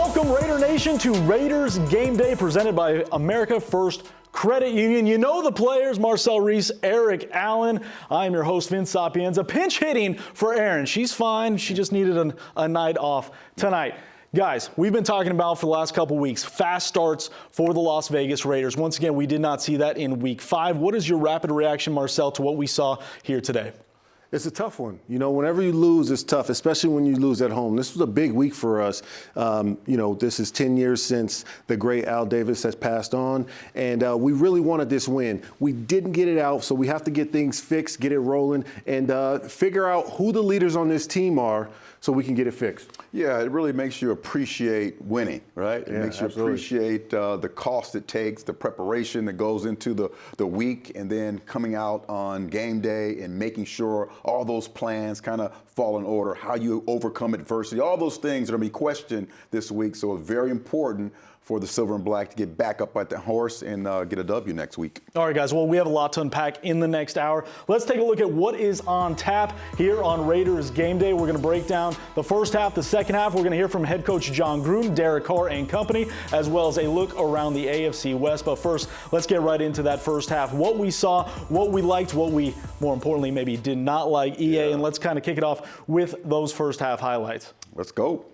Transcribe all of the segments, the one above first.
Welcome, Raider Nation, to Raiders Game Day, presented by America First Credit Union. You know the players, Marcel, Reece, Eric Allen. I'm your host, Vince Sapienza. Pinch hitting for Erin. She's fine. She just needed a night off tonight. Guys, we've been talking about for the last couple weeks, fast starts for the Las Vegas Raiders. Once again, we did not see that in Week 5. What is your rapid reaction, Marcel, to what we saw here today? It's a tough one. You know, whenever you lose, it's tough, especially when you lose at home. This was a big week for us. This is 10 years since the great Al Davis has passed on, and we really wanted this win. We didn't get it out, so we have to get things fixed, get it rolling, and figure out who the leaders on this team are so we can get it fixed. Yeah, it really makes you appreciate winning, right? It makes you appreciate the cost it takes, the preparation that goes into the week, and then coming out on game day and making sure all those plans kind of fall in order, how you overcome adversity, all those things are going to be questioned this week. So it's very important for the Silver and Black to get back up at the horse and get a W next week. All right, guys. Well, we have a lot to unpack in the next hour. Let's take a look at what is on tap here on Raiders Game Day. We're going to break down the first half, the second half. We're going to hear from head coach John Gruden, Derek Carr, and company, as well as a look around the AFC West. But first, let's get right into that first half. What we saw, what we liked, what we, more importantly, maybe did not like, EA. And let's kind of kick it off with those first half highlights. Let's go.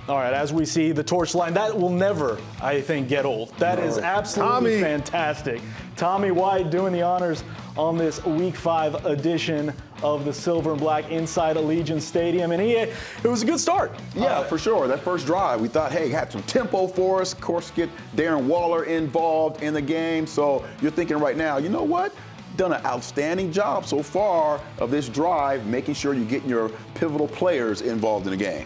All right, as we see the torch line, that will never, I think, get old. That is absolutely fantastic. Tommy White doing the honors on this Week 5 edition of the Silver and Black inside Allegiant Stadium. And it was a good start. Yeah, for sure. That first drive, we thought, hey, had some tempo for us. Of course, get Darren Waller involved in the game. So you're thinking right now, you know what? Done an outstanding job so far of this drive, making sure you're getting your pivotal players involved in the game.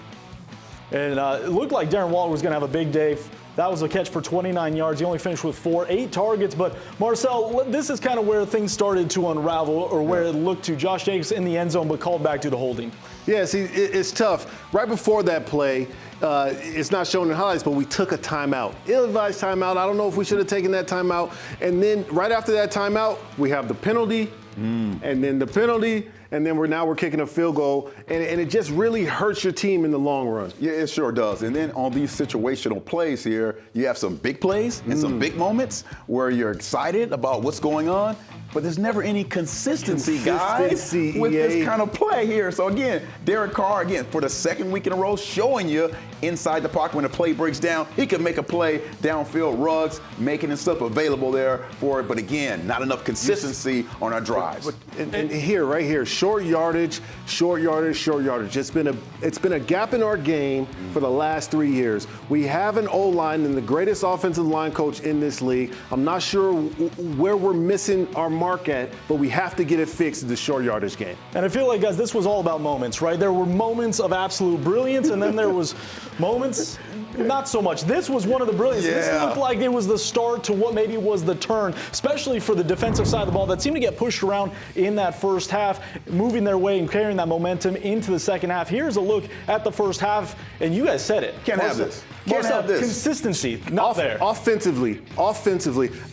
And it looked like Darren Waller was going to have a big day. That was a catch for 29 yards. He only finished with 8 targets. But, Marcel, this is kind of where things started to unravel, or where it looked to. Josh Jacobs in the end zone, but called back to the holding. Yeah, see, it's tough. Right before that play, it's not shown in highlights, but we took a timeout. Ill-advised timeout. I don't know if we should have taken that timeout. And then right after that timeout, we have the penalty, and then the penalty, and then we're kicking a field goal, and it just really hurts your team in the long run. Yeah, it sure does. And then on these situational plays here, you have some big plays and some big moments where you're excited about what's going on, but there's never any consistency, guys, with this kind of play here. So again, Derek Carr, again, for the second week in a row, showing you inside the pocket when the play breaks down, he can make a play downfield, Ruggs, making his stuff available there for it. But again, not enough consistency on our drives. And here, right here, short yardage. It's been a gap in our game for the last 3 years. We have an O-line and the greatest offensive line coach in this league. I'm not sure where we're missing our mark at, but we have to get it fixed in the short yardage game. And I feel like, guys, this was all about moments, right? There were moments of absolute brilliance, and then there was moments not so much. This was one of the brilliance. Yeah. This looked like it was the start to what maybe was the turn, especially for the defensive side of the ball that seemed to get pushed around in that first half, moving their way and carrying that momentum into the second half. Here's a look at the first half, and you guys said it. Can't have this. Can't have this. Consistency, not there. Offensively,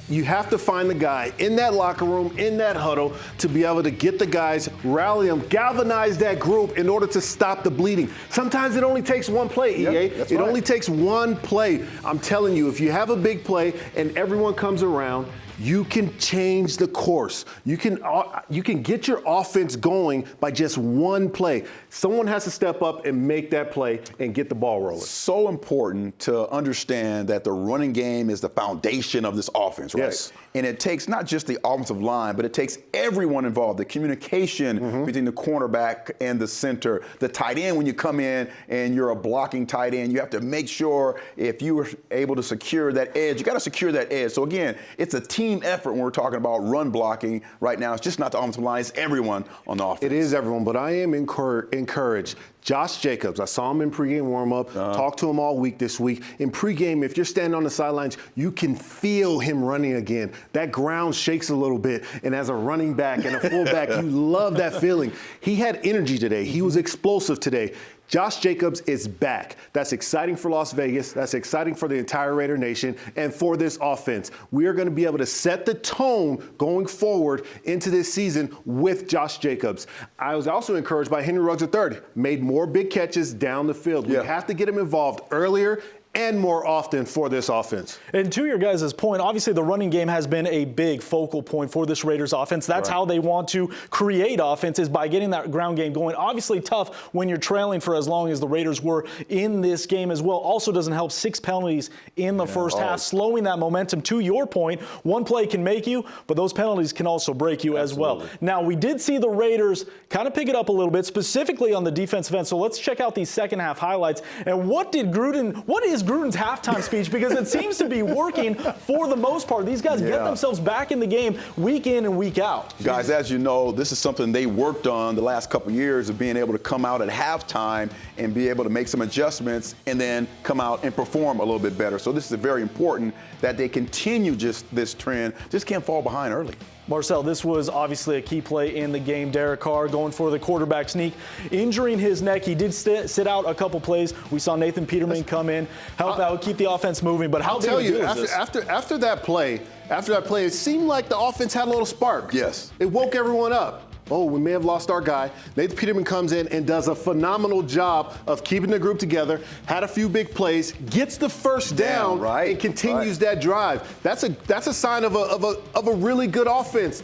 you have to find the guy in that locker room, in that huddle, to be able to get the guys, rally them, galvanize that group in order to stop the bleeding. Sometimes it only takes one play, EA. It only takes one play. I'm telling you, if you have a big play and everyone comes around, you can change the course. You can get your offense going by just one play. Someone has to step up and make that play and get the ball rolling. So important to understand that the running game is the foundation of this offense, right? Yes. And it takes not just the offensive line, but it takes everyone involved, the communication between the cornerback and the center, the tight end. When you come in and you're a blocking tight end, you have to make sure if you are able to secure that edge, you got to secure that edge. So again, it's a team effort when we're talking about run blocking right now. It's just not the offensive line, it's everyone on the offense. It is everyone, but I am encouraged. Josh Jacobs, I saw him in pregame warm-up, talked to him all week this week. In pregame, if you're standing on the sidelines, you can feel him running again. That ground shakes a little bit, and as a running back and a fullback, you love that feeling. He had energy today. He was explosive today. Josh Jacobs is back. That's exciting for Las Vegas. That's exciting for the entire Raider Nation and for this offense. We are going to be able to set the tone going forward into this season with Josh Jacobs. I was also encouraged by Henry Ruggs III. Made more big catches down the field. We have to get him involved earlier and more often for this offense. And to your guys' point, obviously the running game has been a big focal point for this Raiders offense. That's how they want to create offense, is by getting that ground game going. Obviously tough when you're trailing for as long as the Raiders were in this game as well. Also doesn't help 6 penalties in the first half, slowing that momentum. To your point, one play can make you, but those penalties can also break you as well. Now, we did see the Raiders kind of pick it up a little bit, specifically on the defensive end. So let's check out these second half highlights. And what is Gruden's halftime speech? Because it seems to be working for the most part. These guys get themselves back in the game week in and week out. Guys, as you know, this is something they worked on the last couple of years, of being able to come out at halftime and be able to make some adjustments and then come out and perform a little bit better. So this is very important that they continue just this trend. Just can't fall behind early. Marcel, this was obviously a key play in the game. Derek Carr going for the quarterback sneak, injuring his neck. He did sit out a couple plays. We saw Nathan Peterman come in, help out, keep the offense moving. But how big a deal is this? After that play, it seemed like the offense had a little spark. Yes. It woke everyone up. Oh, we may have lost our guy. Nathan Peterman comes in and does a phenomenal job of keeping the group together, had a few big plays, gets the first down, and continues that drive. That's a sign of a really good offense.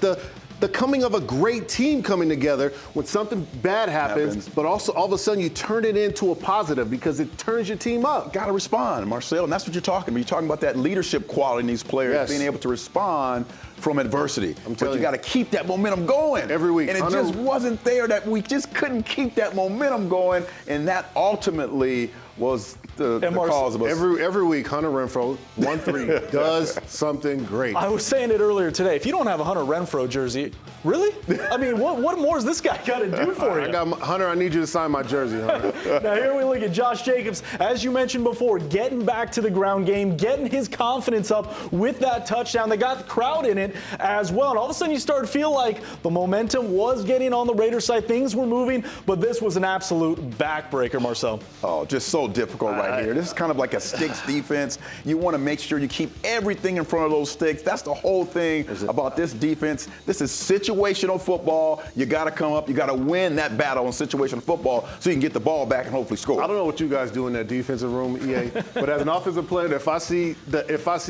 The coming of a great team coming together when something bad happens, but also all of a sudden you turn it into a positive because it turns your team up. Got to respond, Marcel, and that's what you're talking about. You're talking about that leadership quality in these players, being able to respond from adversity. But you got to keep that momentum going every week. And it just wasn't there. That we just couldn't keep that momentum going, and that ultimately was the cause of us. Every week, Hunter Renfrow, 1-3, does something great. I was saying it earlier today. If you don't have a Hunter Renfrow jersey, really? I mean, what more has this guy got to do for you? Hunter, I need you to sign my jersey, Hunter. Now here we look at Josh Jacobs, as you mentioned before, getting back to the ground game, getting his confidence up with that touchdown. They got the crowd in it as well. And all of a sudden you start to feel like the momentum was getting on the Raiders side. Things were moving, but this was an absolute backbreaker, Marcel. Oh, just so difficult right here. This is kind of like a sticks defense. You want to make sure you keep everything in front of those sticks. That's the whole thing about this defense. This is situational football. You got to come up. You got to win that battle in situational football so you can get the ball back and hopefully score. I don't know what you guys do in that defensive room, EA, but as an offensive player, if I see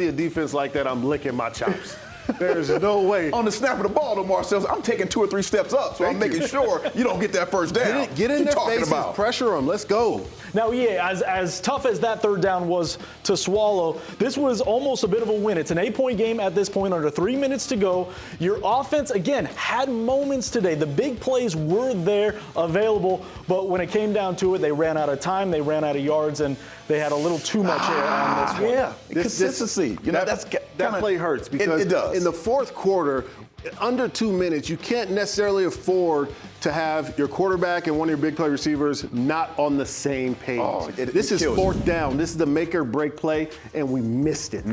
a defense like that, I'm licking my chops. There's no way. On the snap of the ball, though, Marcel, I'm taking 2 or 3 steps up, so I'm making sure you don't get that first down. Get in their faces, pressure them. Let's go. Now, as tough as that third down was to swallow, this was almost a bit of a win. It's an 8-point game at this point, under 3 minutes to go. Your offense, again, had moments today. The big plays were there, available, but when it came down to it, they ran out of time, they ran out of yards, and they had a little too much air on this one. Yeah, consistency. That play hurts because it does. In the fourth quarter, under 2 minutes, you can't necessarily afford to have your quarterback and one of your big play receivers not on the same page. This is fourth down. This is the make or break play, and we missed it.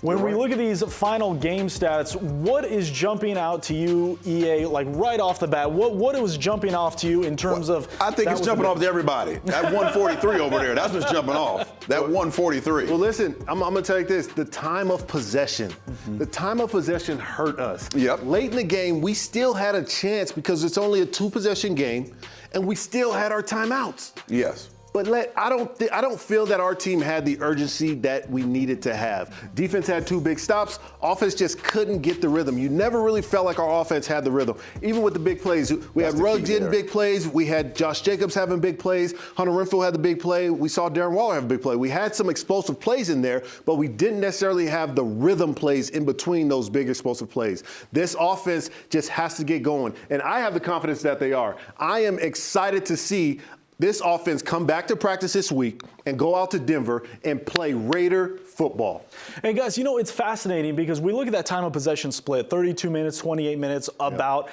When we look at these final game stats, what is jumping out to you, EA, like right off the bat? What was jumping off to you in terms of? I think it's jumping off to everybody. That 143 over there, that's what's jumping off. That 143. Well, listen, I'm going to tell you this. The time of possession. The time of possession hurt us. Yep. Late in the game, we still had a chance because it's only a 2-possession game, and we still had our timeouts. Yes. But I don't feel that our team had the urgency that we needed to have. Defense had 2 big stops. Offense just couldn't get the rhythm. You never really felt like our offense had the rhythm. Even with the big plays, we had Ruggs getting big plays. We had Josh Jacobs having big plays. Hunter Renfrow had the big play. We saw Darren Waller have a big play. We had some explosive plays in there, but we didn't necessarily have the rhythm plays in between those big explosive plays. This offense just has to get going, and I have the confidence that they are. I am excited to see this offense come back to practice this week and go out to Denver and play Raider football. And guys, it's fascinating because we look at that time of possession split, 32 minutes, 28 minutes, about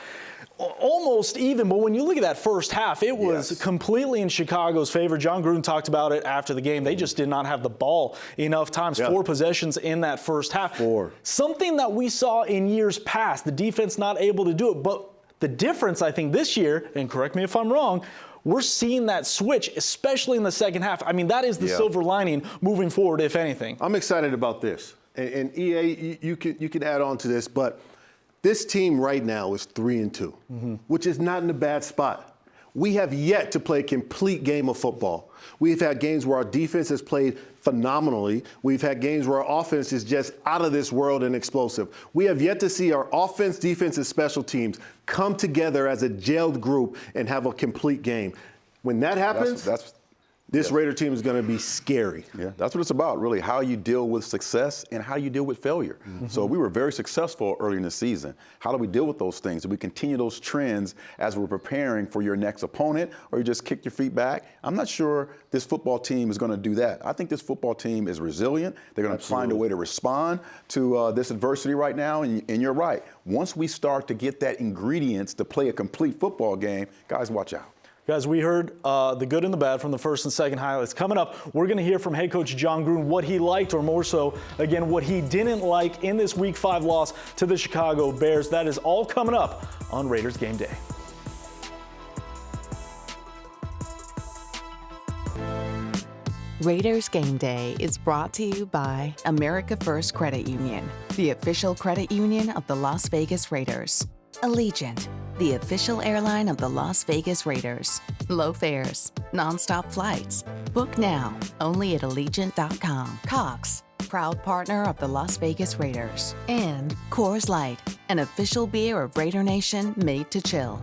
almost even. But when you look at that first half, it was completely in Chicago's favor. John Gruden talked about it after the game. They just did not have the ball enough times. 4 possessions in that first half. 4. Something that we saw in years past, the defense not able to do it. But the difference, I think, this year, and correct me if I'm wrong, we're seeing that switch, especially in the second half. I mean, that is the silver lining moving forward, if anything. I'm excited about this. And EA, you can add on to this, but this team right now is 3-2, which is not in a bad spot. We have yet to play a complete game of football. We've had games where our defense has played phenomenally. We've had games where our offense is just out of this world and explosive. We have yet to see our offense, defense, and special teams come together as a gelled group and have a complete game. When that happens, this Raider team is going to be scary. Yeah, that's what it's about, really, how you deal with success and how you deal with failure. So we were very successful early in the season. How do we deal with those things? Do we continue those trends as we're preparing for your next opponent, or you just kick your feet back? I'm not sure this football team is going to do that. I think this football team is resilient. They're going to find a way to respond to this adversity right now, and you're right. Once we start to get that ingredients to play a complete football game, guys, watch out. Guys, we heard the good and the bad from the first and second highlights. Coming up, we're going to hear from head coach John Gruden what he liked, or more so, again, what he didn't like in this Week 5 loss to the Chicago Bears. That is all coming up on Raiders Game Day. Raiders Game Day is brought to you by America First Credit Union, the official credit union of the Las Vegas Raiders. Allegiant, the official airline of the Las Vegas Raiders. Low fares, nonstop flights. Book now, only at Allegiant.com. Cox, proud partner of the Las Vegas Raiders. And Coors Light, an official beer of Raider Nation made to chill.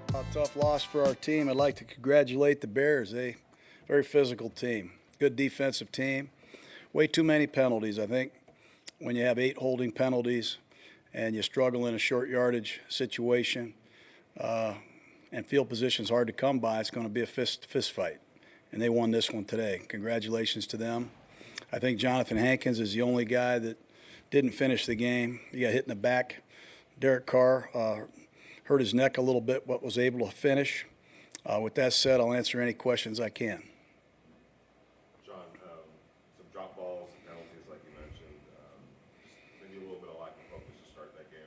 A tough loss for our team. I'd like to congratulate the Bears. A very physical team, good defensive team. Way too many penalties, I think. When you have 8 holding penalties and you struggle in a short yardage situation and field position's hard to come by, it's going to be a fist fight. And they won this one today. Congratulations to them. I think Jonathan Hankins is the only guy that didn't finish the game. He got hit in the back. Derek Carr hurt his neck a little bit, but was able to finish. With that said, I'll answer any questions I can. Drop balls, penalties, like you mentioned, maybe a little bit of lack of focus to start that game.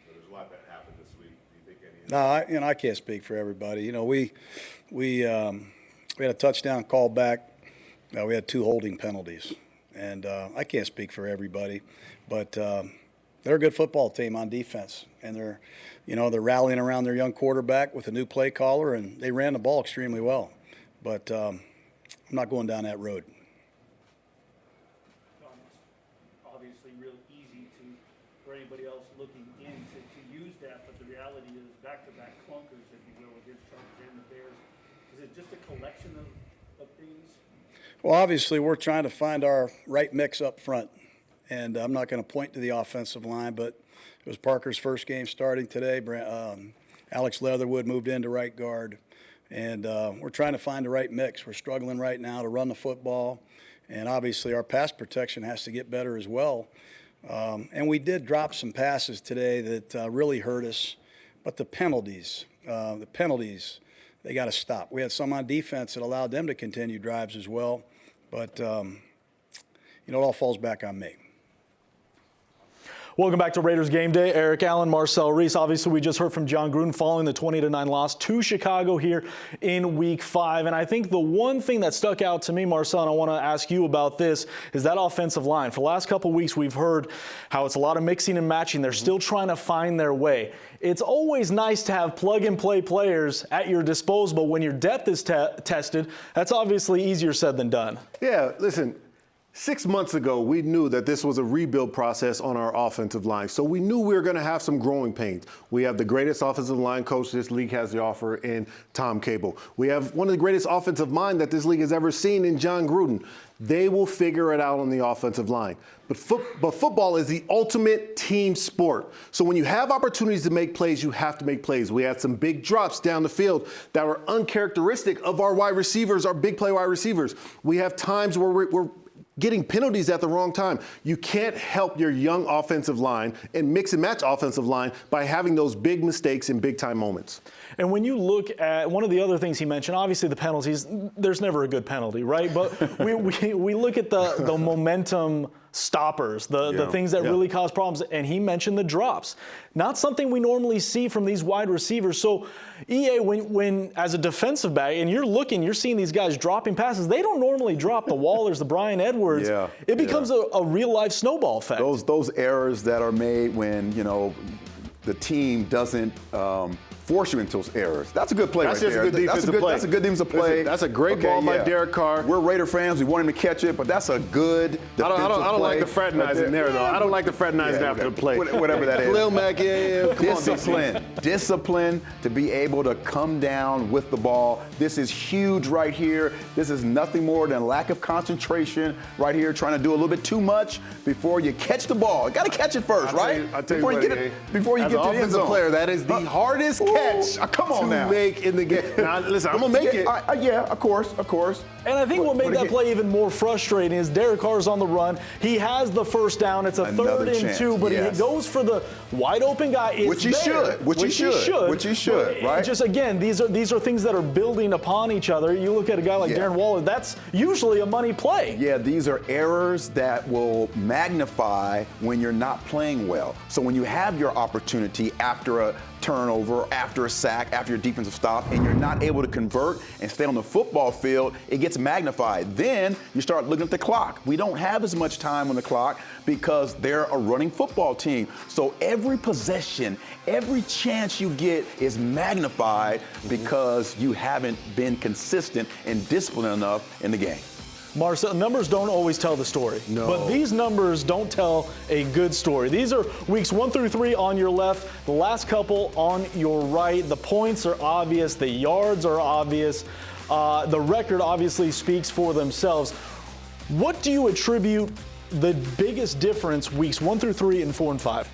So there's a lot that happened this week. Do you think any? No, I can't speak for everybody. We had a touchdown call back. We had 2 holding penalties, and I can't speak for everybody, but they're a good football team on defense, and they're rallying around their young quarterback with a new play caller, and they ran the ball extremely well. But I'm not going down that road. For anybody else looking in to use that, but the reality is back-to-back clunkers, if you will, against Chargers and the Bears. Is it just a collection of things? Well, obviously, we're trying to find our right mix up front, and I'm not going to point to the offensive line, but it was Parker's first game starting today. Alex Leatherwood moved into right guard, and we're trying to find the right mix. We're struggling right now to run the football, and obviously our pass protection has to get better as well. And we did drop some passes today that really hurt us. But the penalties, they got to stop. We had some on defense that allowed them to continue drives as well. But, it all falls back on me. Welcome back to Raiders Game Day. Eric Allen, Marcel, Reece. Obviously, we just heard from John Gruden following the 20-9 loss to Chicago here in Week 5. And I think the one thing that stuck out to me, Marcel, and I want to ask you about this, is that offensive line. For the last couple of weeks, we've heard how it's a lot of mixing and matching. They're still trying to find their way. It's always nice to have plug-and-play players at your disposal, but when your depth is tested, that's obviously easier said than done. Yeah, listen. 6 months ago, we knew that this was a rebuild process on our offensive line. So we knew we were going to have some growing pains. We have the greatest offensive line coach this league has to offer in Tom Cable. We have one of the greatest offensive mind that this league has ever seen in John Gruden. They will figure it out on the offensive line. But football is the ultimate team sport. So when you have opportunities to make plays, you have to make plays. We had some big drops down the field that were uncharacteristic of our wide receivers, our big play wide receivers. We have times where we're getting penalties at the wrong time. You can't help your young offensive line and mix and match offensive line by having those big mistakes in big time moments. And when you look at one of the other things he mentioned, obviously the penalties, there's never a good penalty, right? But we look at the momentum stoppers, the things that really cause problems. And he mentioned the drops. Not something we normally see from these wide receivers. So, EA, when as a defensive back, and you're seeing these guys dropping passes, they don't normally drop the Wallers, the Brian Edwards. It becomes a real-life snowball effect. Those errors that are made when, the team doesn't force you into those errors. That's a good play right there. That's a good defensive play. That's a good defensive play. Listen, that's a great ball by Derek Carr. We're Raider fans. We want him to catch it, but that's a good defensive play. I don't like the fraternizing there, though. I don't like the fraternizing after the play. Whatever that is. Lil Mac, Discipline to be able to come down with the ball. This is huge right here. This is nothing more than lack of concentration right here, trying to do a little bit too much before you catch the ball. You got to catch it first, right? Before you get to the end zone. Player, that is the hardest catch to make in the game. Now, listen, I'm going to make it. Of course. And I think what made that play even more frustrating is Derek Carr's on the run. He has the first down. It's a 3rd and 2, but he goes for the wide open guy. Which he should, right? Just again, these are things that are building upon each other. You look at a guy like Darren Waller, that's usually a money play. Yeah, these are errors that will magnify when you're not playing well. So when you have your opportunity after a turnover, after a sack, after your defensive stop, and you're not able to convert and stay on the football field, it gets magnified. Then you start looking at the clock. We don't have as much time on the clock because they're a running football team. So every possession, every chance you get is magnified because you haven't been consistent and disciplined enough in the game. Marcel, numbers don't always tell the story. No. But these numbers don't tell a good story. These are weeks 1 through 3 on your left, the last couple on your right. The points are obvious, the yards are obvious. The record obviously speaks for themselves. What do you attribute the biggest difference weeks 1 through 3 and 4 and 5?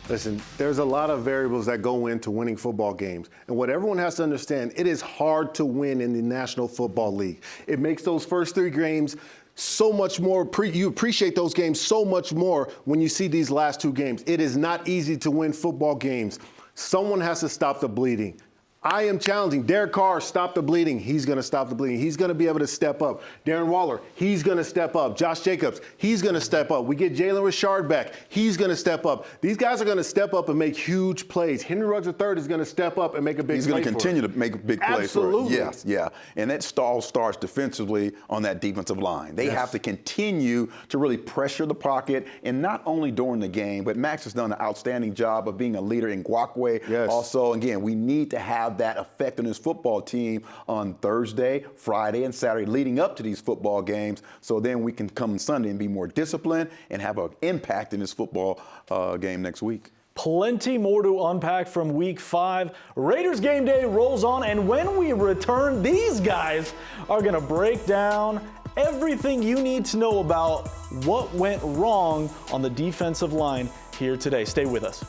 Listen, there's a lot of variables that go into winning football games. And what everyone has to understand, it is hard to win in the National Football League. It makes those first 3 games so much more, you appreciate those games so much more when you see these last 2 games. It is not easy to win football games. Someone has to stop the bleeding. I am challenging. Derek Carr, stop the bleeding. He's going to stop the bleeding. He's going to be able to step up. Darren Waller, he's going to step up. Josh Jacobs, he's going to step up. We get Jalen Richard back. He's going to step up. These guys are going to step up and make huge plays. Henry Ruggs III is going to step up and make a big play. He's going to continue to make a big play. Absolutely. For it. Yes. And that stall starts defensively on that defensive line. They have to continue to really pressure the pocket, and not only during the game, but Max has done an outstanding job of being a leader in Guakwe. Yes. Also, again, we need to have that effect on this football team on Thursday, Friday, and Saturday leading up to these football games, so then we can come Sunday and be more disciplined and have an impact in this football game next week. Plenty more to unpack from week 5. Raiders game day rolls on, and when we return, these guys are going to break down everything you need to know about what went wrong on the defensive line here today. Stay with us.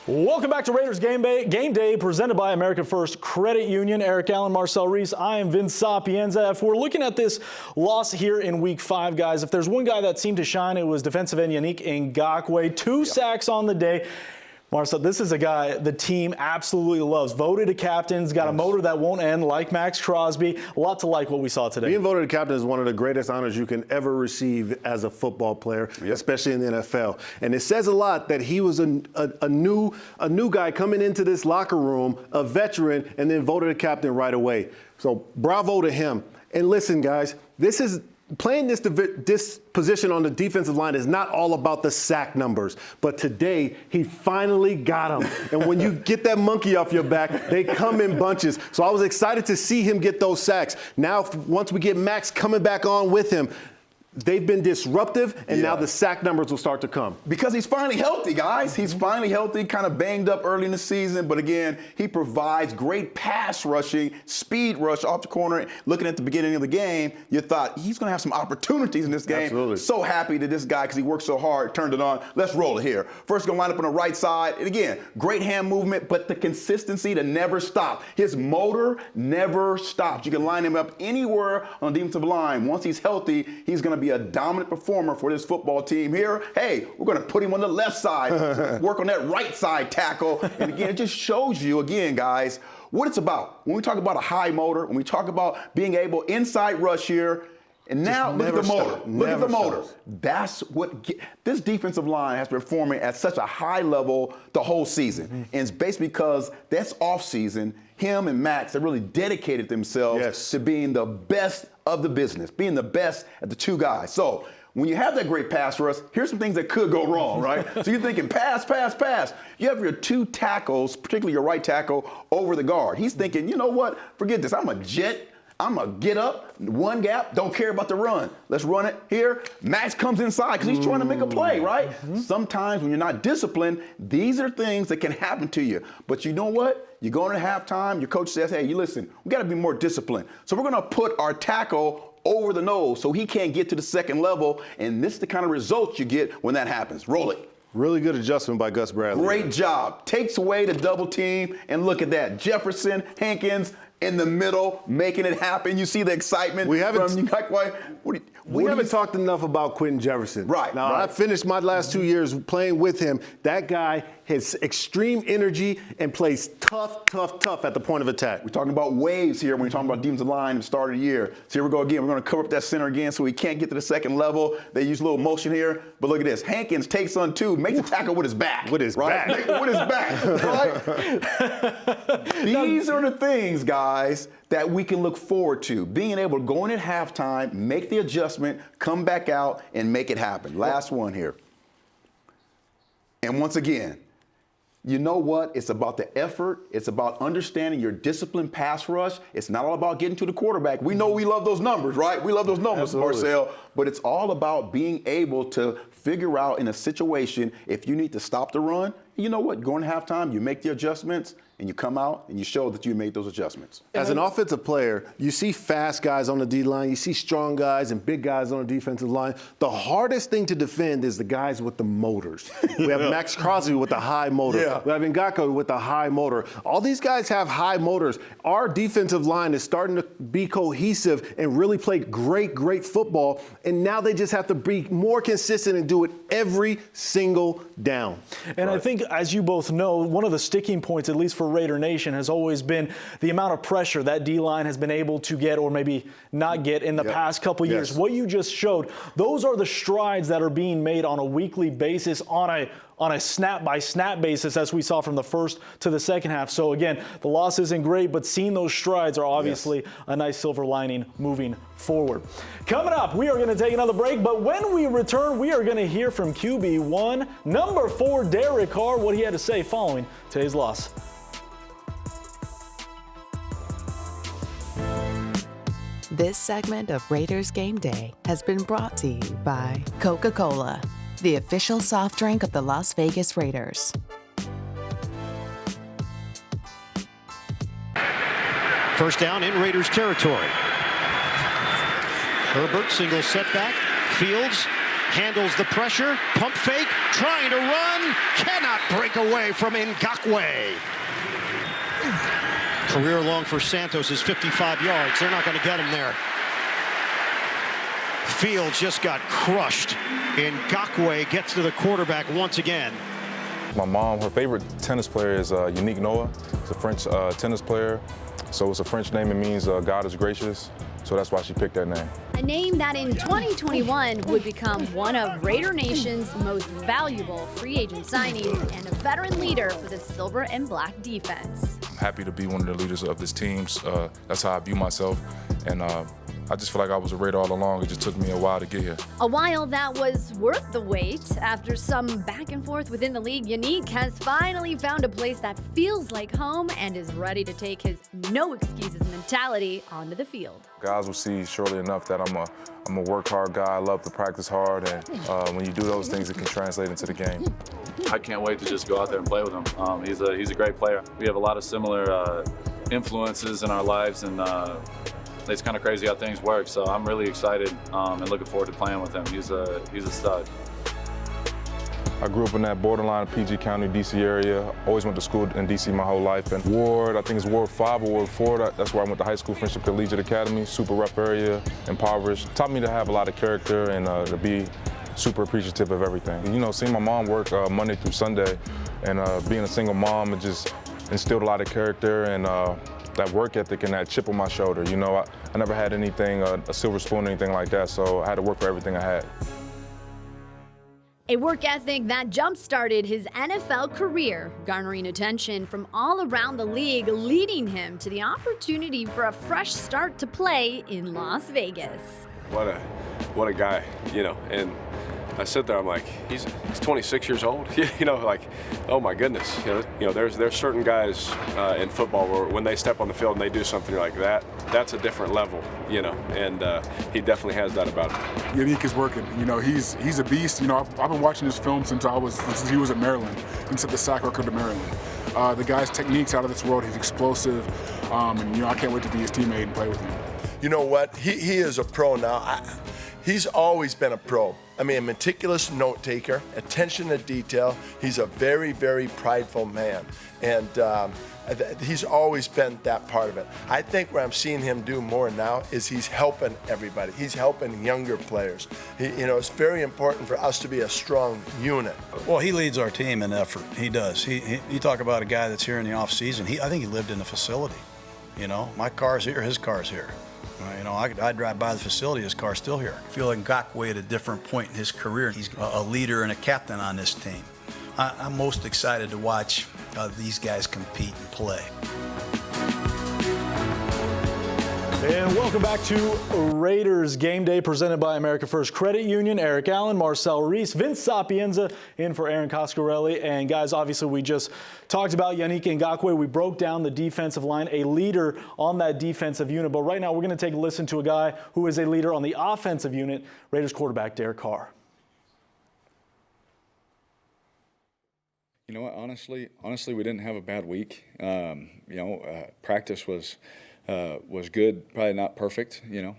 Welcome back to Raiders Game Day, presented by America First Credit Union. Eric Allen, Marcel Reece. I am Vince Sapienza. If we're looking at this loss here in Week 5, guys, if there's one guy that seemed to shine, it was defensive end Yannick Ngakoue. 2 sacks on the day. Marcel, this is a guy the team absolutely loves. Voted a captain, has got a motor that won't end, like Max Crosby. A lot to like what we saw today. Being voted a captain is one of the greatest honors you can ever receive as a football player, especially in the NFL. And it says a lot that he was a new guy coming into this locker room, a veteran, and then voted a captain right away. So bravo to him. And listen, guys, playing this position on the defensive line is not all about the sack numbers, but today he finally got them. And when you get that monkey off your back, they come in bunches. So I was excited to see him get those sacks. Now, once we get Max coming back on with him, they've been disruptive, and now the sack numbers will start to come. Because he's finally healthy, guys. He's finally healthy, kind of banged up early in the season. But again, he provides great pass rushing, speed rush off the corner. Looking at the beginning of the game, you thought he's going to have some opportunities in this game. Absolutely. So happy that this guy, because he worked so hard, turned it on. Let's roll it here. First, going to line up on the right side. And again, great hand movement, but the consistency to never stop. His motor never stops. You can line him up anywhere on the defensive line. Once he's healthy, he's going to be be a dominant performer for this football team here. Hey, we're going to put him on the left side, work on that right side tackle. And again, it just shows you, again, guys, what it's about. When we talk about a high motor, when we talk about being able inside rush here, and now look at the motor. Look at the motor. That's what this defensive line has been performing at such a high level the whole season. And it's basically because that's off season. Him and Max have really dedicated themselves to being the best of the business, being the best at the two guys. So when you have that great pass rush, here's some things that could go wrong, right? So you're thinking pass, pass, pass. You have your two tackles, particularly your right tackle, over the guard. He's thinking, you know what? Forget this. I'm a jet. I'm going to get up, one gap, don't care about the run. Let's run it here. Max comes inside because he's trying to make a play, right? Sometimes when you're not disciplined, these are things that can happen to you. But you know what? You go into halftime, your coach says, hey, you listen, we got to be more disciplined. So we're going to put our tackle over the nose so he can't get to the second level. And this is the kind of results you get when that happens. Roll it. Really good adjustment by Gus Bradley. Great job. Takes away the double team. And look at that. Jefferson, Hankins, in the middle, making it happen. You see the excitement. We haven't talked enough about Quentin Jefferson. Right. Now, I finished my last 2 years playing with him. That guy has extreme energy and plays tough at the point of attack. We're talking about waves here when we're talking about defensive line at the start of the year. So here we go again. We're going to cover up that center again so he can't get to the second level. They use a little motion here. But look at this. Hankins takes on two, makes a tackle with his back. With his back. With his back, right? These are the things, guys, that we can look forward to. Being able to go in at halftime, make the adjustment, come back out, and make it happen. Last one here. And once again, you know what? It's about the effort. It's about understanding your disciplined pass rush. It's not all about getting to the quarterback. We know we love those numbers, right? We love those numbers, Marcel. But it's all about being able to figure out in a situation if you need to stop the run. You know what? Going to halftime, you make the adjustments, and you come out and you show that you made those adjustments. As an offensive player, you see fast guys on the D-line, you see strong guys and big guys on the defensive line. The hardest thing to defend is the guys with the motors. We have Max Crosby with the high motor. Yeah. We have Ngakoue with the high motor. All these guys have high motors. Our defensive line is starting to be cohesive and really play great football, and now they just have to be more consistent and do it every single down. And I think, as you both know, one of the sticking points, at least for Raider Nation, has always been the amount of pressure that D-line has been able to get or maybe not get in the past couple years. What you just showed, those are the strides that are being made on a weekly basis, on a snap-by-snap basis, as we saw from the first to the second half. So, again, the loss isn't great, but seeing those strides are obviously a nice silver lining moving forward. Coming up, we are going to take another break, but when we return, we are going to hear from QB1, number 4, Derek Carr, what he had to say following today's loss. This segment of Raiders Game Day has been brought to you by Coca-Cola, the official soft drink of the Las Vegas Raiders. First down in Raiders territory. Herbert, single setback. Fields handles the pressure. Pump fake, trying to run. Cannot break away from Ngakoue. Career long for Santos is 55 yards. They're not going to get him there. Fields just got crushed. Ngakoue gets to the quarterback once again. My mom, her favorite tennis player is Yannick Noah. It's a French tennis player. So it's a French name. It means God is gracious. So that's why she picked that name. A name that in 2021 would become one of Raider Nation's most valuable free agent signings and a veteran leader for the silver and black defense. I'm happy to be one of the leaders of this team. That's how I view myself. And I just feel like I was a Raider all along. It just took me a while to get here. A while that was worth the wait. After some back and forth within the league, Yannick has finally found a place that feels like home and is ready to take his no excuses mentality onto the field. Guys will see shortly enough that I'm a work hard guy. I love to practice hard, and when you do those things, it can translate into the game. I can't wait to just go out there and play with him. He's a great player. We have a lot of similar influences in our lives, and it's kind of crazy how things work. So I'm really excited and looking forward to playing with him. He's a stud. I grew up in that borderline PG County, D.C. area. Always went to school in D.C. my whole life. And Ward, I think it's Ward 5 or Ward 4, that's where I went to high school, Friendship Collegiate Academy, super rough area, impoverished. Taught me to have a lot of character and to be super appreciative of everything. You know, seeing my mom work Monday through Sunday and being a single mom, it just instilled a lot of character and that work ethic and that chip on my shoulder. You know, I never had anything, a silver spoon or anything like that, so I had to work for everything I had. A work ethic that jump-started his NFL career, garnering attention from all around the league, leading him to the opportunity for a fresh start to play in Las Vegas. What a guy, you know, and I sit there, I'm like, he's 26 years old, you know, like, oh my goodness, you know, there's certain guys in football where when they step on the field and they do something like that, that's a different level, you know, and he definitely has that about him. Yannick is working, you know, he's a beast. You know, I've been watching his film since he was at Maryland, and set the sack record to Maryland. The guy's technique's out of this world. He's explosive, and you know, I can't wait to be his teammate and play with him. You know what? He is a pro now. He's always been a pro. I mean, a meticulous note taker, attention to detail. He's a very, very prideful man. And he's always been that part of it. I think what I'm seeing him do more now is he's helping everybody. He's helping younger players. You know, it's very important for us to be a strong unit. Well, he leads our team in effort. He does. You talk about a guy that's here in the off season. I think he lived in the facility. You know, my car's here, his car's here. You know, I drive by the facility, his car's still here. I feel like Ngakoue at a different point in his career. He's a leader and a captain on this team. I'm most excited to watch these guys compete and play. And welcome back to Raiders Game Day, presented by America First Credit Union. Eric Allen, Marcel, Reece, Vince Sapienza in for Aaron Coscarelli. And guys, obviously we just talked about Yannick Ngakoue. We broke down the defensive line, a leader on that defensive unit. But right now we're going to take a listen to a guy who is a leader on the offensive unit, Raiders quarterback Derek Carr. You know what? Honestly, we didn't have a bad week. Practice was good, probably not perfect, you know,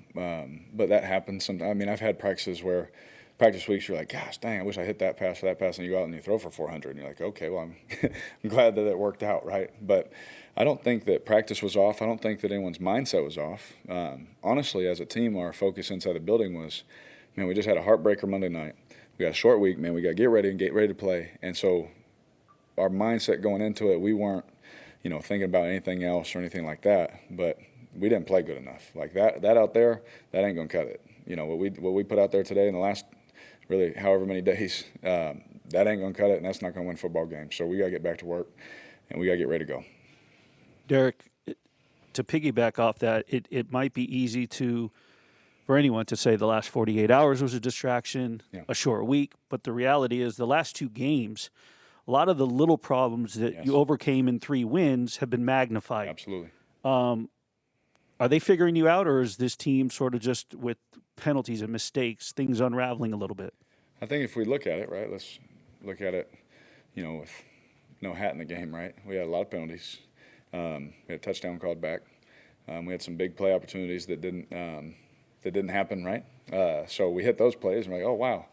but that happens sometimes. I mean, I've had practice weeks you're like, gosh, dang, I wish I hit that pass, and you go out and you throw for 400, and you're like, okay, well, I'm glad that it worked out, right? But I don't think that practice was off. I don't think that anyone's mindset was off. Honestly, as a team, our focus inside the building was, man, we just had a heartbreaker Monday night. We got a short week, man. We got to get ready to play, and so our mindset going into it, we weren't, you know, thinking about anything else or anything like that, but we didn't play good enough. Like that out there, that ain't gonna cut it. You know, what we put out there today in the last, really, however many days, that ain't gonna cut it, and that's not gonna win football games. So we gotta get back to work, and we gotta get ready to go. Derek, to piggyback off that, it might be easy for anyone to say the last 48 hours was a distraction, a short week, but the reality is the last two games, a lot of the little problems that you overcame in 3 wins have been magnified. Absolutely. Are they figuring you out, or is this team sort of just with penalties and mistakes, things unraveling a little bit? I think if we look at it, right, let's look at it, you know, with no hat in the game, right? We had a lot of penalties. We had a touchdown called back. We had some big play opportunities that didn't happen, right? So we hit those plays, and we're like, oh, wow.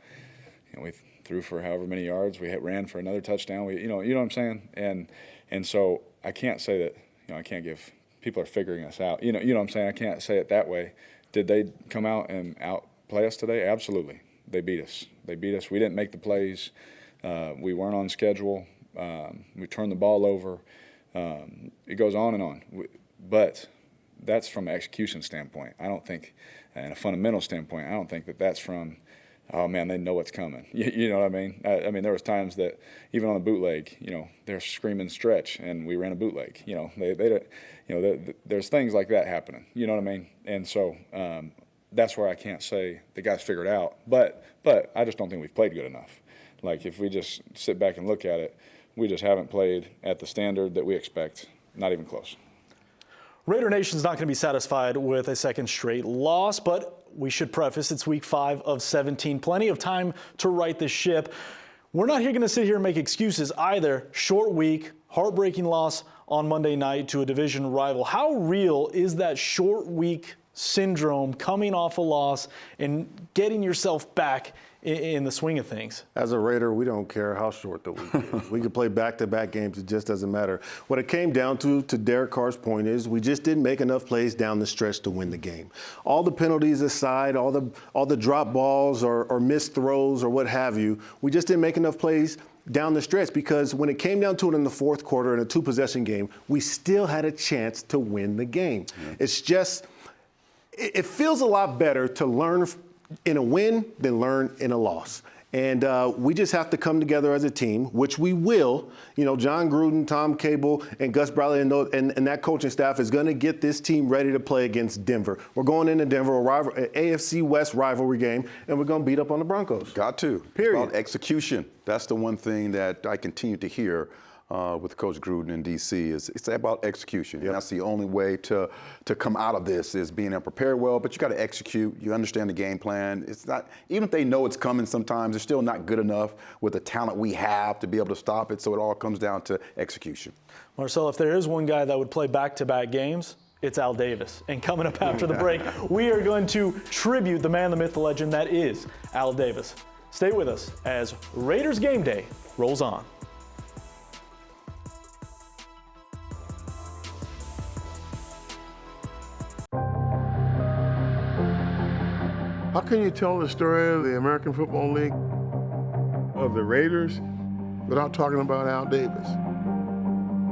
You know, we threw for however many yards. We ran for another touchdown. You know what I'm saying? And so I can't say that, you know, I can't give – people are figuring us out. You know what I'm saying? I can't say it that way. Did they come out and outplay us today? Absolutely. They beat us. We didn't make the plays. We weren't on schedule. We turned the ball over. It goes on and on. But that's from an execution standpoint. I don't think, and a fundamental standpoint, I don't think that that's from, oh, man, they know what's coming. You know what I mean? I mean, there was times that even on a bootleg, you know, they're screaming stretch, and we ran a bootleg. You know, there's things like that happening. You know what I mean? And so that's where I can't say the guys figured out. But I just don't think we've played good enough. Like, if we just sit back and look at it, we just haven't played at the standard that we expect. Not even close. Raider Nation's not going to be satisfied with a second straight loss, but we should preface it's week 5 of 17. Plenty of time to right the ship. We're not going to sit here and make excuses either. Short week, heartbreaking loss on Monday night to a division rival. How real is that short week syndrome, coming off a loss and getting yourself back in the swing of things? As a Raider, we don't care how short the week is. We could play back-to-back games. It just doesn't matter. What it came down to Derek Carr's point, is we just didn't make enough plays down the stretch to win the game. All the penalties aside, all the drop balls or missed throws or what have you, we just didn't make enough plays down the stretch, because when it came down to it in the fourth quarter in a 2-possession game, we still had a chance to win the game. It's just, it feels a lot better to learn in a win than learn in a loss. And we just have to come together as a team, which we will. You know, John Gruden, Tom Cable, and Gus Bradley and that coaching staff is going to get this team ready to play against Denver. We're going into Denver, an AFC West rivalry game, and we're going to beat up on the Broncos. Got to. Period. About execution. That's the one thing that I continue to hear with Coach Gruden in D.C. is it's about execution. Yep. And that's the only way to come out of this, is being able to prepare well, but you got to execute. You understand the game plan. It's not, even if they know it's coming sometimes, they're still not good enough with the talent we have to be able to stop it. So it all comes down to execution. Marcel, if there is one guy that would play back-to-back games, it's Al Davis. And coming up after the break, we are going to tribute the man, the myth, the legend that is Al Davis. Stay with us as Raiders Game Day rolls on. How can you tell the story of the American Football League, of the Raiders, without talking about Al Davis?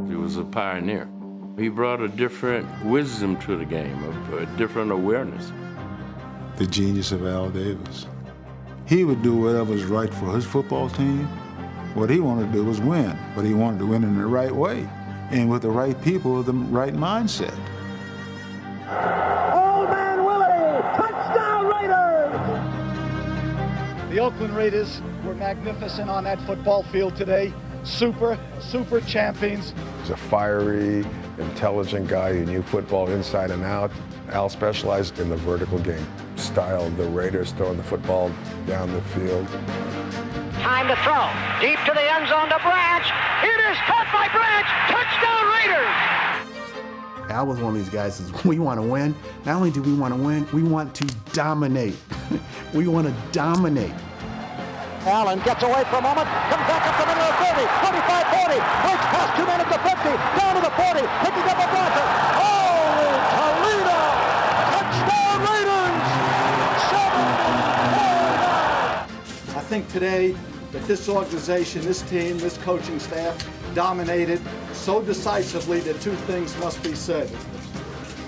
He was a pioneer. He brought a different wisdom to the game, a different awareness. The genius of Al Davis. He would do whatever was right for his football team. What he wanted to do was win, but he wanted to win in the right way and with the right people with the right mindset. The Oakland Raiders were magnificent on that football field today. Super champions. He's a fiery, intelligent guy who knew football inside and out. Al specialized in the vertical game. Style of the Raiders throwing the football down the field. Time to throw. Deep to the end zone to Branch. It is caught by Branch. Touchdown Raiders! Al was one of these guys that says, we want to win. Not only do we want to win, we want to dominate. We want to dominate. Allen gets away for a moment, comes back up the middle of 30, 25, 40, breaks past 2 minutes to 50, down to the 40, picking up a blocker. Oh, Toledo! Touchdown Raiders! 7-4-9. I think today that this organization, this team, this coaching staff dominated so decisively that two things must be said.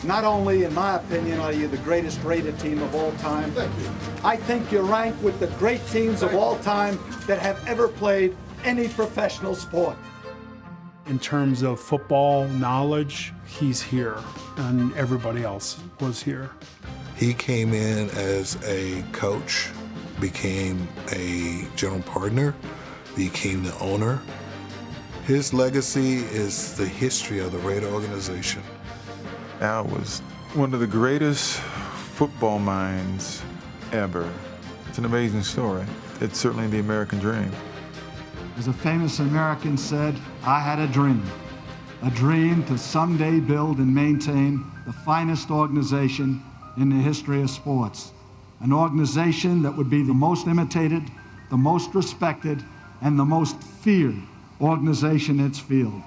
Not only, in my opinion, are you the greatest rated team of all time, I think you're ranked with the great teams of all time that have ever played any professional sport. In terms of football knowledge, he's here, and everybody else was here. He came in as a coach, became a general partner, became the owner. His legacy is the history of the Raider organization. Al was one of the greatest football minds ever. It's an amazing story. It's certainly the American dream. As a famous American said, I had a dream to someday build and maintain the finest organization in the history of sports. An organization that would be the most imitated, the most respected, and the most feared organization in its field.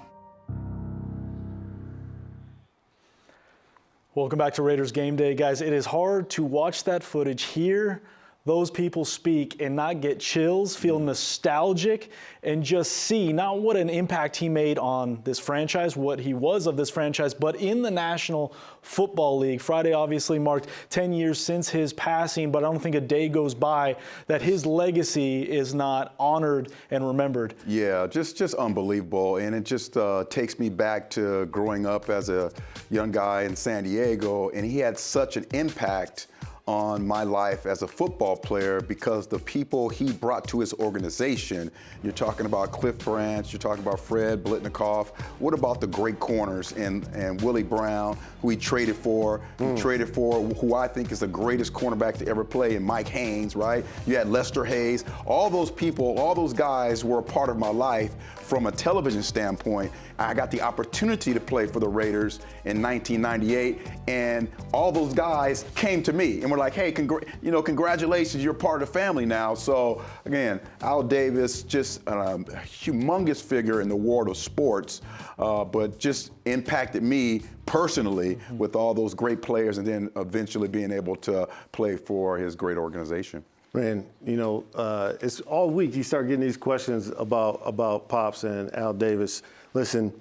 Welcome back to Raiders Game Day, guys. It is hard to watch that footage, hear those people speak, and not get chills, feel nostalgic, and just see not what an impact he made on this franchise, what he was of this franchise, but in the National Football League. Friday obviously marked 10 years since his passing, but I don't think a day goes by that his legacy is not honored and remembered. Yeah, just unbelievable. And it just takes me back to growing up as a young guy in San Diego, and he had such an impact on my life as a football player because the people he brought to his organization, you're talking about Cliff Branch, you're talking about Fred Blitnikoff, what about the great corners and Willie Brown, who he traded for, who I think is the greatest cornerback to ever play, and Mike Haynes, right? You had Lester Hayes. All those people, all those guys were a part of my life from a television standpoint. I got the opportunity to play for the Raiders in 1998, and all those guys came to me and were like, hey, congratulations, you're part of the family now. So again, Al Davis, just a humongous figure in the world of sports, but just impacted me personally with all those great players, and then eventually being able to play for his great organization. Man, it's all week you start getting these questions about Pops and Al Davis. Listen,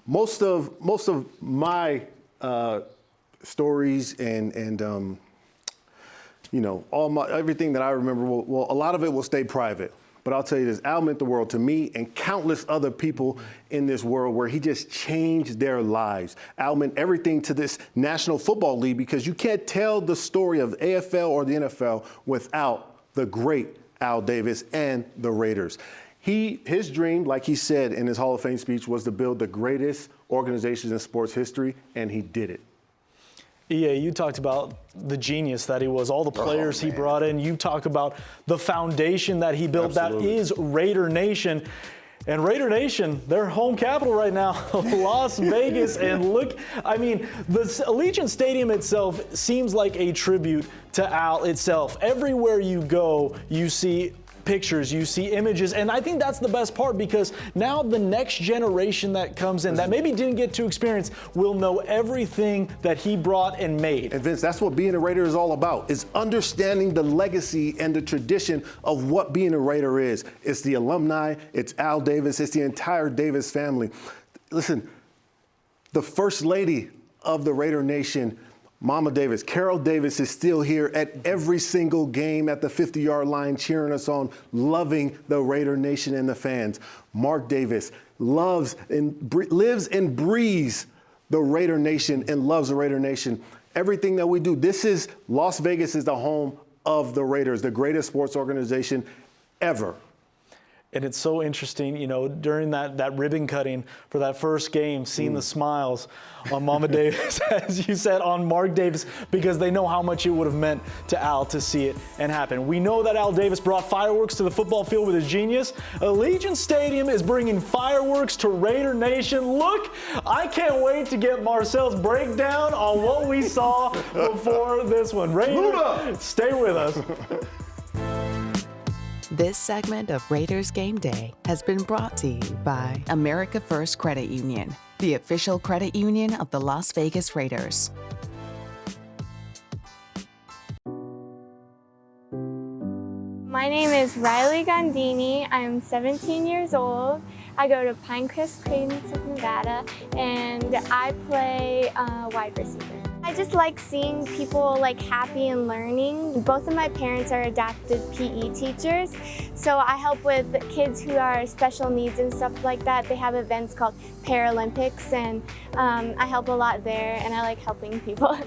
most of my stories and everything that I remember, well, a lot of it will stay private. But I'll tell you this, Al meant the world to me and countless other people in this world where he just changed their lives. Al meant everything to this National Football League because you can't tell the story of AFL or the NFL without the great Al Davis and the Raiders. His dream, like he said in his Hall of Fame speech, was to build the greatest organizations in sports history, and he did it. EA, you talked about the genius that he was, all the players he brought in. You talk about the foundation that he built. Absolutely. That is Raider Nation. And Raider Nation, their home capital right now, Las Vegas. And look, I mean, the Allegiant Stadium itself seems like a tribute to Al itself. Everywhere you go, you see pictures, you see images, and I think that's the best part because now the next generation that comes in that maybe didn't get to experience will know everything that he brought and made. And Vince, that's what being a Raider is all about, is understanding the legacy and the tradition of what being a Raider is. It's the alumni, it's Al Davis, it's the entire Davis family. Listen, the First Lady of the Raider Nation, Mama Davis, Carol Davis, is still here at every single game at the 50-yard line cheering us on, loving the Raider Nation and the fans. Mark Davis lives and breathes the Raider Nation and loves the Raider Nation. Everything that we do, Las Vegas is the home of the Raiders, the greatest sports organization ever. And it's so interesting, during that ribbon cutting for that first game, seeing the smiles on Mama Davis, as you said, on Mark Davis, because they know how much it would have meant to Al to see it and happen. We know that Al Davis brought fireworks to the football field with his genius. Allegiant Stadium is bringing fireworks to Raider Nation. Look, I can't wait to get Marcel's breakdown on what we saw before this one. Raider, stay with us. This segment of Raiders Game Day has been brought to you by America First Credit Union, the official credit union of the Las Vegas Raiders. My name is Riley Gondini. I'm 17 years old. I go to Pinecrest Credence of Nevada, and I play wide receiver. I just like seeing people happy and learning. Both of my parents are adopted PE teachers, so I help with kids who are special needs and stuff like that. They have events called Paralympics, and I help a lot there, and I like helping people.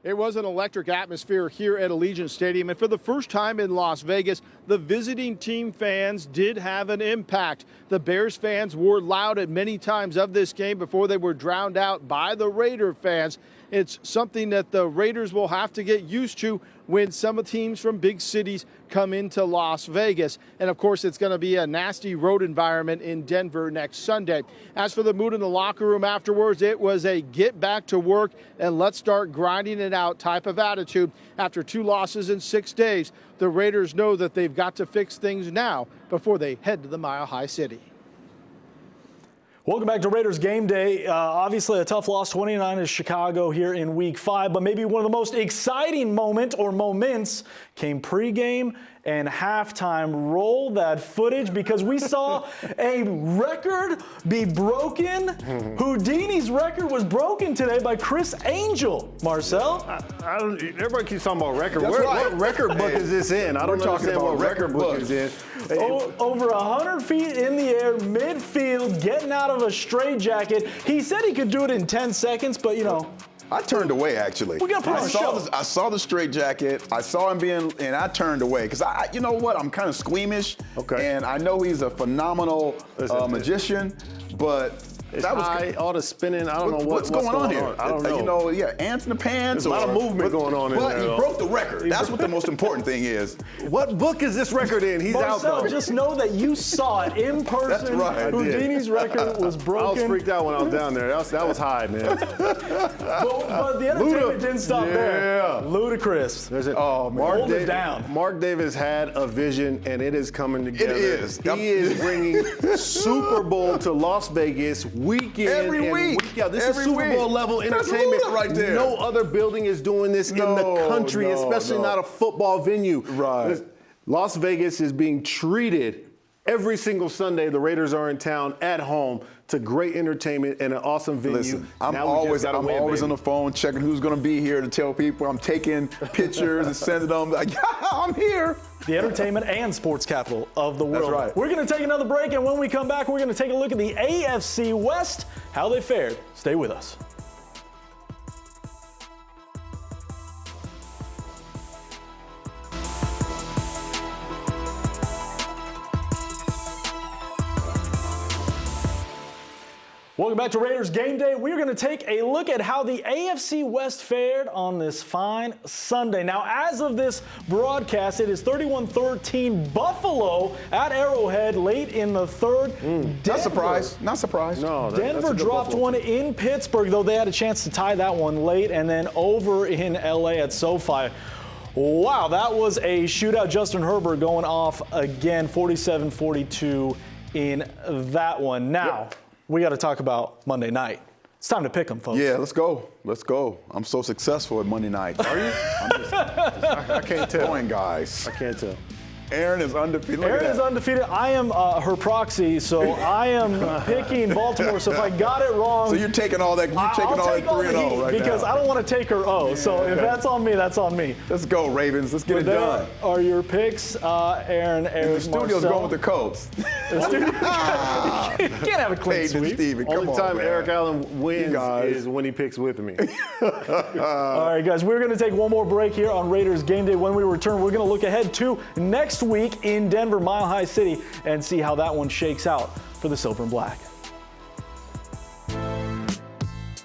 It was an electric atmosphere here at Allegiant Stadium, and for the first time in Las Vegas, the visiting team fans did have an impact. The Bears fans were loud at many times of this game before they were drowned out by the Raider fans. It's something that the Raiders will have to get used to when some teams from big cities come into Las Vegas. And of course, it's going to be a nasty road environment in Denver next Sunday. As for the mood in the locker room afterwards, it was a get back to work and let's start grinding it out type of attitude. After 2 losses in 6 days, the Raiders know that they've got to fix things now before they head to the Mile High City. Welcome back to Raiders Game Day. Obviously a tough loss, 29 to Chicago here in Week 5, but maybe one of the most exciting moments came pregame and halftime. Roll that footage because we saw a record be broken. Houdini's record was broken today by Chris Angel. Marcel? Everybody keeps talking about record. That's right. What record book is this in? I don't understand what record book is in. Over 100 feet in the air, midfield, getting out of a straitjacket. He said he could do it in 10 seconds, but I turned away, actually. We got to put on a show. I saw the straight jacket. I saw him and I turned away because you know what? I'm kind of squeamish. Okay. And I know he's a phenomenal magician, but It's that was high, all the spinning. I don't know what's going on here. I don't know. Ants in the pants. There's a lot of movement going on in there. But he broke the record. That's what the most important thing is. What book is this record in? He's Marcel, out though. just know that you saw it in person. That's right. Houdini's record was broken. I was freaked out when I was down there. That was high, man. but the entertainment didn't stop there. Ludicrous. Hold it down. Mark Davis had a vision, and it is coming together. It is. He is bringing Super Bowl to Las Vegas week in Every and week. week out. This is Super Bowl level entertainment. Right there. No other building is doing this in the country, especially not a football venue. Right. Las Vegas is being treated every single Sunday. The Raiders are in town at home to great entertainment and an awesome venue. Listen, I'm always on the phone checking who's going to be here to tell people. I'm taking pictures and sending them like, yeah, I'm here. The entertainment and sports capital of the world. That's right. We're going to take another break, and when we come back, we're going to take a look at the AFC West, how they fared. Stay with us. Welcome back to Raiders Game Day. We're going to take a look at how the AFC West fared on this fine Sunday. Now, as of this broadcast, it is 31-13 Buffalo at Arrowhead late in the third. Not surprised. No, Denver dropped one in Pittsburgh, though they had a chance to tie that one late, and then over in LA at SoFi. Wow, that was a shootout. Justin Herbert going off again, 47-42 in that one. Now, we got to talk about Monday night. It's time to pick them, folks. Yeah, let's go. I'm so successful at Monday night. Are you? I can't tell. Going, guys. I can't tell. Aaron is undefeated. Aaron is undefeated. I am her proxy, so I am picking Baltimore. So if I got it wrong, so you're taking all that. You're taking all that 3-0 right because now. I don't want to take her O. So if that's on me, that's on me. Let's go, Ravens. Let's get it done. Are your picks, Aaron, Eric, the studio's Marcel. going with the Colts. The studio, you can't have a clean sweep. Steven, Only time man. Eric Allen wins is when he picks with me. All right, guys, we're going to take one more break here on Raiders Game Day. When we return, we're going to look ahead to next week in Denver, Mile High City, and see how that one shakes out for the Silver and Black.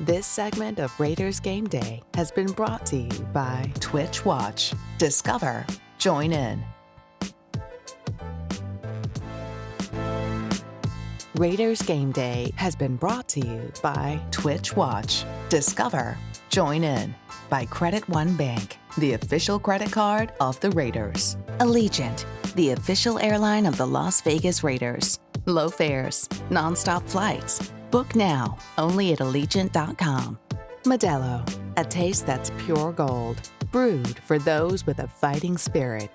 This segment of Raiders Game Day has been brought to you by Twitch Watch. Discover. Join in. Raiders Game Day has been brought to you by Twitch Watch. Discover. Join in. By Credit One Bank, the official credit card of the Raiders. Allegiant, the official airline of the Las Vegas Raiders. Low fares, nonstop flights. Book now, only at Allegiant.com. Modelo, a taste that's pure gold. Brewed for those with a fighting spirit.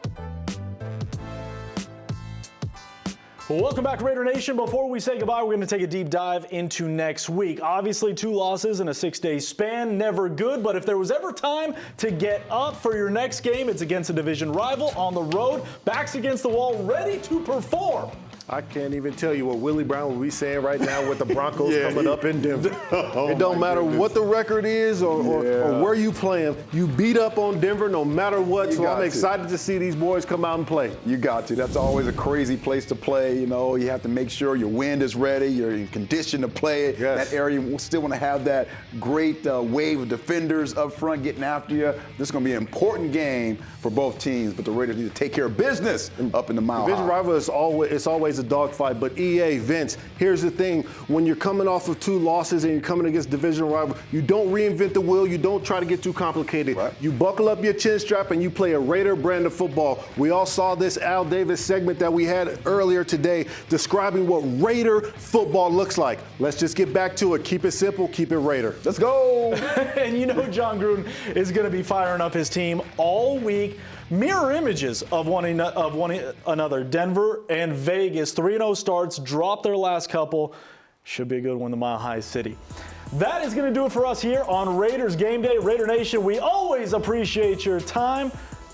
Well, welcome back, Raider Nation. Before we say goodbye, we're going to take a deep dive into next week. Obviously, 2 losses in a 6-day span, never good. But if there was ever time to get up for your next game, it's against a division rival on the road, backs against the wall, ready to perform. I can't even tell you what Willie Brown will be saying right now with the Broncos coming up in Denver. It don't matter what the record is or where you play them. You beat up on Denver no matter what, so I'm excited to see these boys come out and play. You got to. That's always a crazy place to play. You know, you have to make sure your wind is ready, you're in condition to play it. That area, you still want to have that great wave of defenders up front getting after you. This is going to be an important game for both teams, but the Raiders need to take care of business up in the Mile High. Division rival is always a dogfight, but Vince, here's the thing. When you're coming off of 2 losses and you're coming against division rival, you don't reinvent the wheel. You don't try to get too complicated. Right. You buckle up your chin strap and you play a Raider brand of football. We all saw this Al Davis segment that we had earlier today describing what Raider football looks like. Let's just get back to it. Keep it simple. Keep it Raider. Let's go. And you know John Gruden is going to be firing up his team all week. mirror images of one another. Denver and Vegas, 3-0 starts, dropped their last couple. Should be a good one, the Mile High City. That is going to do it for us here on Raiders Game Day. Raider Nation, we always appreciate your time.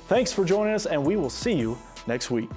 Thanks for joining us, and we will see you next week.